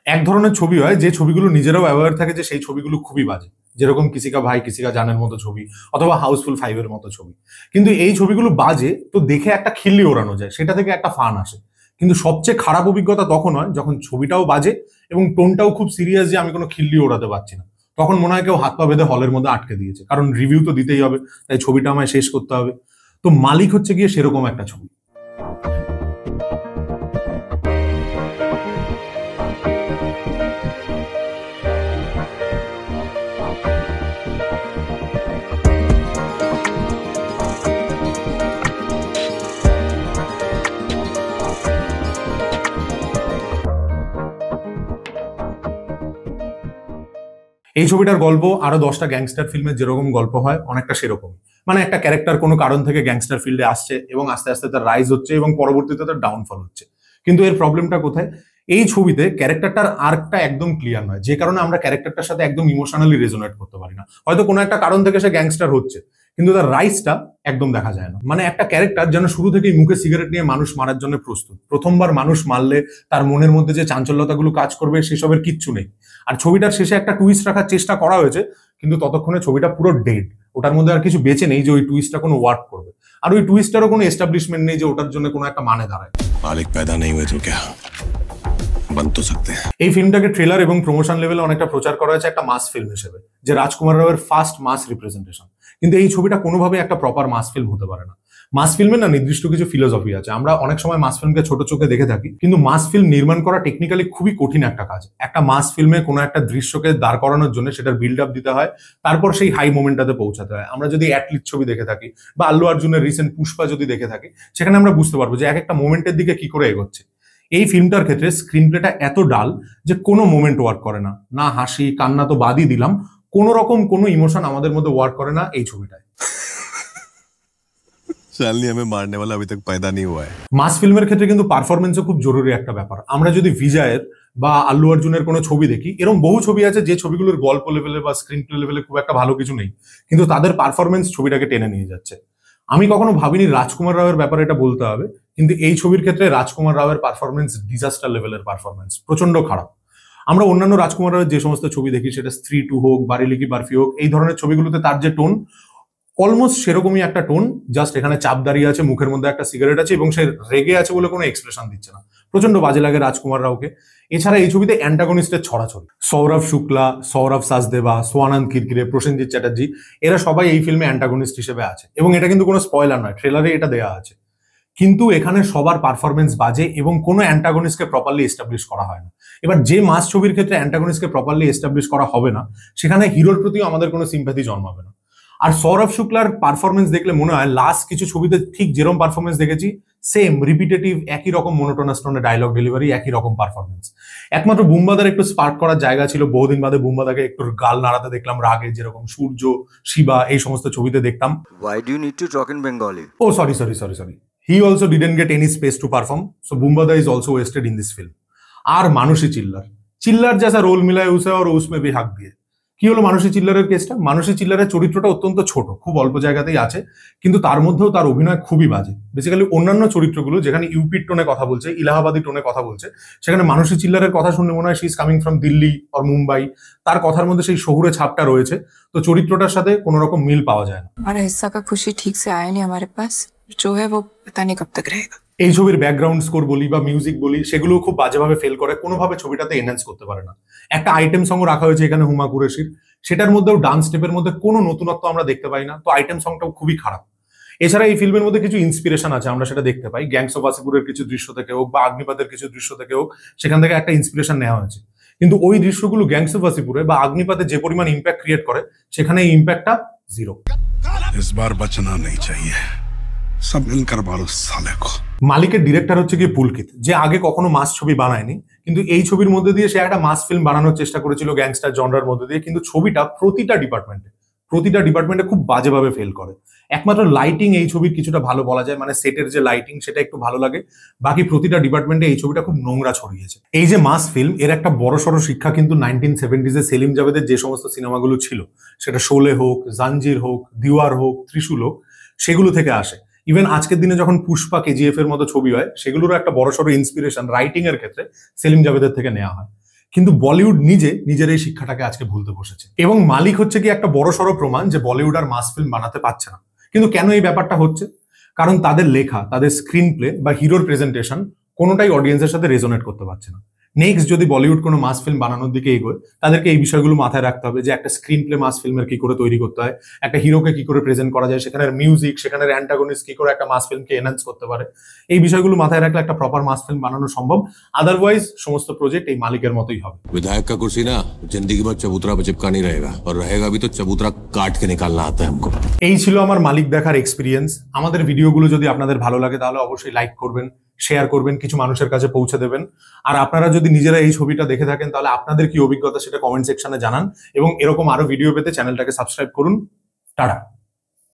এক ধরনের ছবি হয় যে ছবিগুলো নিজেরাও অ্যাওয়্যার থাকে যে সেই ছবিগুলো খুবই বাজে, যেরকম কিসি কা ভাই কিসি কা জানের মতো ছবি, অথবা হাউসফুল 5 এর মতো ছবি। কিন্তু এই ছবিগুলো বাজে তো দেখে একটা খিল্লি ওড়ানো যায়, সেটা থেকে একটা ফান আসে। কিন্তু সবচেয়ে খারাপ অভিজ্ঞতা তখন হয় যখন ছবিটাও বাজে এবং টোনটাও খুব সিরিয়াস, যে আমি কোনো খিল্লি ওড়াতে পারছি না। তখন মনে হয় কেউ হাত পা বেঁধে হলের মধ্যে আটকে দিয়েছে, কারণ রিভিউ তো দিতেই হবে, তাই ছবিটা আমায় শেষ করতে হবে। তো মালিক হচ্ছে গিয়ে সেরকম একটা ছবি। এই ছবিটার গল্প আরো 10টা গ্যাংস্টার ফিল্মের যেরকম গল্প হয় অনেকটা সেরকম। মানে একটা ক্যারেক্টার কোনো কারণ থেকে গ্যাংস্টার ফিল্ডে আসছে এবং আস্তে আস্তে তার রাইজ হচ্ছে এবং পরবর্তীতে তার ডাউনফল হচ্ছে। কিন্তু এর প্রবলেমটা কোথায়? এই ছবিতে ক্যারেক্টারটার আর্কটা একদম ক্লিয়ার নয়, যে কারণে আমরা ক্যারেক্টারটার সাথে একদম ইমোশনালি রেজোনেট করতে পারি না। হয়তো কোনো একটা কারণ থেকে সে গ্যাংস্টার হচ্ছে, কিন্তু তার রাইজটা একদম দেখা যায় না। মানে একটা ক্যারেক্টার যেন শুরু থেকেই মুখে সিগারেট নিয়ে মানুষ মারার জন্য প্রস্তুত, প্রথমবার মানুষ মারলে তার মনের মধ্যে যে চাঞ্চল্যতাগুলো কাজ করবে সেসবের কিচ্ছু নেই। আর ছবিটার শেষে একটা টুইস্ট রাখার চেষ্টা করা হয়েছে, কিন্তু ততক্ষণে ছবিটা পুরো ডেড। ওটার মধ্যে আর কিছু বেঁচে নেই যে ওই টুইস্টটা কোনো ওয়ার্ক করবে। আর ওই টুইস্টারও কোনো এস্টাবলিশমেন্ট নেই যে ওটার জন্য কোনো একটা মানে দাঁড়ায়। মালিক पैदा नहीं हुए तो क्या बन तो सकते हैं। এই ফিল্মটাকে ট্রেলার এবং প্রমোশন লেভেলে অনেকটা প্রচার করা হয়েছে একটা মাস ফিল্ম হিসেবে, যে রাজকুমার রাওয়ের ফার্স্ট মাস রিপ্রেজেন্টেশন। কিন্তু এই ছবিটা কোনোভাবে একটা প্রপার মাস ফিল্ম হতে পারে না। মাস ফিল্মের না নির্দিষ্ট কিছু ফিলোসফি আছে। আমরা অনেক সময় মাস ফিল্মকে ছোট চোখে দেখে থাকি, কিন্তু মাস ফিল্ম নির্মাণ করা টেকনিক্যালি খুবই কঠিন একটা কাজ। একটা মাস ফিল্মে কোনো একটা দৃশ্যকে দাঁড় করানোর জন্য সেটার বিল্ড আপ দিতে হয়, তারপর সেই হাই মোমেন্টটাতে পৌঁছাতে হয়। আমরা যদি অ্যাটলিট ছবি দেখে থাকি বা আল্লু অর্জুনের রিসেন্ট পুষ্পা যদি দেখে থাকি, সেখানে আমরা বুঝতে পারবো যে এক একটা মোমেন্টের দিকে কি করে এগোচ্ছে। এই ফিল্মটার ক্ষেত্রে স্ক্রিন প্লেটা এত ডাল যে কোনো মোমেন্ট ওয়ার্ক করে না। না হাসি কান্না তো বাদই দিলাম, কোন রকম কোনো ইমোশন আমাদের মধ্যে ওয়ার্ক করে না এই ছবিটায়। शालिनी हमें मारने वाला अभी तक पैदा नहीं हुआ है। মাস ফিল্মের ক্ষেত্রে কিন্তু পারফরমেন্সও খুব জরুরি একটা ব্যাপার। আমরা যদি বিজয়ের বা আল্লু অর্জুনের কোনো ছবি দেখি, এরকম বহু ছবি আছে যে ছবিগুলোর গল্প লেভেলে বা স্ক্রিন প্লে লেভেলে খুব একটা ভালো কিছু নেই, কিন্তু তাদের পারফরমেন্স ছবিটাকে টেনে নিয়ে যাচ্ছে। আমি কখনো ভাবিনি রাজকুমার রাওয়ের ব্যাপারে এটা বলতে হবে, কিন্তু এই ছবির ক্ষেত্রে রাজকুমার রাওয়ের পারফরমেন্স ডিজাস্টার লেভেলের পারফরমেন্স, প্রচন্ড খারাপ। আমরা অন্যান্য রাজকুমার রাওয়ের যে সমস্ত ছবি দেখি, সেটা স্ত্রী 2 হোক, বারেলি কি বারফি হোক, এই ধরনের ছবিগুলোতে তার যে টোন, অলমোস্ট সেরকমই একটা টোন। জাস্ট এখানে চাপ দাঁড়িয়ে আছে, মুখের মধ্যে একটা সিগারেট আছে এবং সে রেগে আছে বলে কোনো এক্সপ্রেশন দিচ্ছে না। প্রচন্ড বাজে লাগে রাজকুমার রাওকে। এছাড়া এই ছবিতে অ্যান্টাগনিস্টের ছড়াছড়ি, সৌরভ শুক্লা, সৌরভ সাসদেবা, সোয়ানন্দ কিরকিরে, প্রসেনজিৎ চ্যাটার্জি, এরা সবাই এই ফিল্মে অ্যান্টাগনিস্ট হিসেবে আছে এবং এটা কিন্তু কোনো স্পয়লার নয়, ট্রেলারে এটা দেওয়া আছে। কিন্তু এখানে সবার পারফরমেন্স বাজে এবং কোনো অ্যান্টাগনিস্টকে প্রপারলি এস্টাবলিশ করা হয় না। এবার যে মাস ছবির ক্ষেত্রে অ্যান্টাগনিস্টকে প্রপারলি এস্টাবলিশ করা হবে না, সেখানে হিরোর প্রতিও আমাদের কোনো সিম্প্যাথি জন্মাবে না। আর সৌরভ শুক্লার পারফরমেন্স দেখলে মনে হয় লাস্ট কিছু ছবিতে ঠিক যেরকম পারফরমেন্স দেখেছি, সেম রিপিটেটিভ একই রকম মনোটোনাস টোনে ডায়লগ ডেলিভারি, একই রকম পারফরমেন্স। একমাত্র বুম্বাদার একটু স্পার্ক করার জায়গা ছিল, বহুদিন বাদে বুম্বাদাকে একটু গাল নাড়াতে দেখলাম রাগে, যেরকম সূর্য, শিবা এই সমস্ত ছবিতে দেখতাম। Why do you need to talk in Bengali? Oh, sorry. He also didn't get any space to perform, so Bumbada is also wasted in this film. আর মানসী চিল্লার जैसा रोल मिला है उसे और उसमें भी हक दिए। কি হলো মানসী চিল্লারের কেসটা? মানসী চিল্লারের চরিত্রটা অত্যন্ত ছোট, খুব অল্প জায়গাতেই আছে, কিন্তু তার মধ্যেও তার অভিনয় খুবই বাজে। বেসিক্যালি অন্যান্য চরিত্রগুলো যেখানে ইউপির টোনে কথা বলছে, ইলাহাবাদী টোনে কথা বলছে, সেখানে মানসী চিল্লারের কথা শুনলে মনে হয় she is coming from Delhi or Mumbai. তার কথার মধ্যে সেই শহুরে ছাপটা রয়েছে, তো চরিত্রটার সাথে কোনো রকম মিল পাওয়া যায় না। हमारा हिस्सा का खुशी ठीक से आया नहीं हमारे पास, जो है वो पता नहीं कब तक रहेगा। এই ছবির ব্যাকগ্রাউন্ড স্কোর বলি বা মিউজিক বলি, সেগুলো খুব বাজেভাবে ফেল করে, কোনোভাবে ছবিটাতে এনহ্যান্স করতে পারে না। একটা আইটেম সঙ্গ রাখা হয়েছে এখানে হুমা কুরেশির, সেটার মধ্যেও ডান্স স্টেপের মধ্যে কোনো নতুনত্ব আমরা দেখতে পাই না, তো আইটেম সংটাও খুবই খারাপ। এছাড়া এই ফিল্মের মধ্যে কিছু ইন্সপিরেশন আছে, আমরা সেটা দেখতে পাই। গ্যাংস অফ ওয়াসেপুরের কিছু দৃশ্য থেকে হোক বা অগ্নিপাতের কিছু দৃশ্য থেকে হোক, সেখান থেকে একটা ইন্সপিরেশন নেওয়া হয়েছে। কিন্তু ওই দৃশ্যগুলো গ্যাংস অফ ওয়াসেপুরে বা অগ্নিপাতে যে পরিমাণ ইম্প্যাক্ট ক্রিয়েট করে, সেখানে এই ইম্প্যাক্টটা জিরো। इस बार बचना नहीं चाहिए, सब मिलकर मारो साले को। মালিকের ডিরেক্টর হচ্ছে কি পুলকিত, যে আগে কখনো মাস ছবি বানায়নি, কিন্তু এই ছবির মধ্যে দিয়ে সে একটা মাস ফিল্ম বানানোর চেষ্টা করেছিল গ্যাংস্টার জনরার মধ্যে দিয়ে, কিন্তু ছবিটা প্রতিটা ডিপার্টমেন্টে খুব বাজেভাবে ফেল করে। একমাত্র লাইটিং এই ছবির কিছুটা ভালো বলা যায়, মানে সেটের যে লাইটিং সেটা একটু ভালো লাগে, বাকি প্রতিটা ডিপার্টমেন্টে এই ছবিটা খুব নোংরা ছড়িয়েছে। এই যে মাস ফিল্ম, এর একটা বড়সড় শিক্ষা কিন্তু 1970s সেলিম জাভেদের যে সমস্ত সিনেমাগুলো ছিল, সেটা শোলে হোক, জাঞ্জির হোক, দিওয়ার হোক, ত্রিশূল হোক, সেগুলো থেকে আসে। ইভেন আজকের দিনে যখন পুষ্পা, কেজিএফ এর মতো ছবি হয়, সেগুলোরও একটা বড়সড় ইন্সপিরেশন রাইটিং এর ক্ষেত্রে সেলিম জাভেদের থেকে নেওয়া হয়। কিন্তু বলিউড নিজের এই শিক্ষাটাকে আজকে ভুলতে বসেছে। এবং মালিক হচ্ছে কি একটা বড়সড় প্রমাণ যে বলিউড আর মাস ফিল্ম বানাতে পারছে না। কিন্তু কেন এই ব্যাপারটা হচ্ছে? কারণ তাদের লেখা, তাদের স্ক্রিন প্লে বা হিরোর প্রেজেন্টেশন কোনোটাই অডিয়েন্সের সাথে রেজোনেট করতে পারছে না। নেক্সট যদি বলিউড কোনো মাস ফিল্ম বানানোর দিকে এগোয়, তাদেরকে এই বিষয়গুলো মাথায় রাখতে হবে যে একটা স্ক্রিন প্লে মাস ফিল্মের কি করে তৈরি করতে হয়, একটা হিরোকে কি করে প্রেজেন্ট করা যায়, সেখানের মিউজিক, সেখানের অ্যান্টাগনিস্ট কি করে একটা মাস ফিল্মকে এনহ্যান্স করতে পারে। এই বিষয়গুলো মাথায় রাখলে একটা প্রপার মাস ফিল্ম বানানো সম্ভব। আদারওয়াইজ সমস্ত প্রজেক্ট এই মালিকের মতোই হবে। विधायक का कुर्सी ना जिंदगी भर चबूतरा पे चिपका नहीं रहेगा, और रहेगा भी तो चबूतरा काट के निकालना आता है हमको। এই ছিল আমার মালিক দেখার এক্সপিরিয়েন্স। আমাদের ভিডিওগুলো যদি আপনাদের ভালো লাগে তাহলে অবশ্যই লাইক করবেন, শেয়ার করবেন, কিছু মানুষের কাছে পৌঁছে দেবেন। আর আপনারা যদি নিজেরা এই ছবিটা দেখে থাকেন তাহলে আপনাদের কি অভিজ্ঞতা সেটা কমেন্ট সেকশনে জানান, এবং এরকম আরো ভিডিও পেতে চ্যানেলটাকে সাবস্ক্রাইব করুন। টাটা।